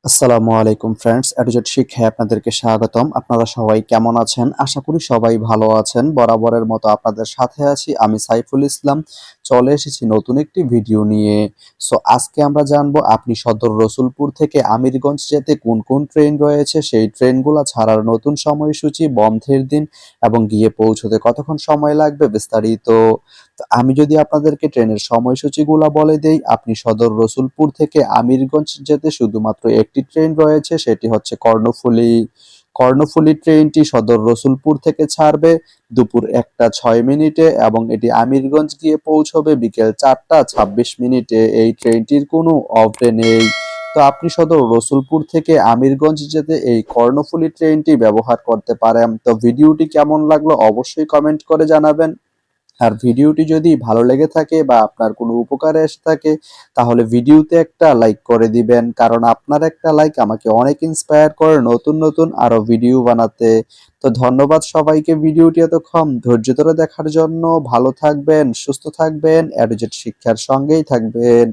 আসসালামু আলাইকুম ফ্রেন্ডস, এডুজেট শিক্ষায় আপনাদেরকে স্বাগতম। আপনারা সবাই কেমন আছেন? আশা করি সবাই ভালো আছেন। বরাবরের মতো আপনাদের সাথে আছি আমি সাইফুল ইসলাম। চলে এসেছি নতুন একটি ভিডিও নিয়ে। আজকে আমরা জানবো আপনি সদর রসুলপুর থেকে আমিরগঞ্জ যেতে কোন কোন ট্রেন রয়েছে, সেই ট্রেনগুলো ছাড়ার নতুন সময়সূচি, বন্ধের দিন এবং গিয়ে পৌঁছতে কতক্ষণ সময় লাগবে বিস্তারিত। তো আমি যদি আপনাদেরকে ট্রেনের সময়সূচিগুলো বলে দেই, আপনি সদর রসুলপুর থেকে আমিরগঞ্জ যেতে শুধুমাত্র একটি ট্রেন রয়েছে, সেটি হচ্ছে কর্ণফুলী। কর্ণফুলী ট্রেনটি সদর রসুলপুর থেকে ছাড়বে দুপুর 1টা 6 মিনিটে এবং এটি আমিরগঞ্জ গিয়ে পৌঁছবে বিকেল 4টা 26 মিনিটে। এই ট্রেনটির কোনো অফ ডে নেই। তো আপনি সদর রসুলপুর থেকে আমিরগঞ্জ যেতে এই কর্ণফুলী ট্রেনটি ব্যবহার করতে পারেন। তো ভিডিওটি কেমন লাগলো অবশ্যই কমেন্ট করে জানাবেন। আর ভিডিওটি যদি ভালো লেগে থাকে বা আপনার কোনো উপকারে এসে থাকে, তাহলে ভিডিওতে একটা লাইক করে দিবেন, কারণ আপনার একটা লাইক আমাকে অনেক ইন্সপায়ার করে নতুন নতুন আরো ভিডিও বানাতে। তো ধন্যবাদ সবাইকে ভিডিওটি এতক্ষণ ধৈর্য ধরে দেখার জন্য। ভালো থাকবেন, সুস্থ থাকবেন, এডুজেট শিক্ষার সঙ্গেই থাকবেন।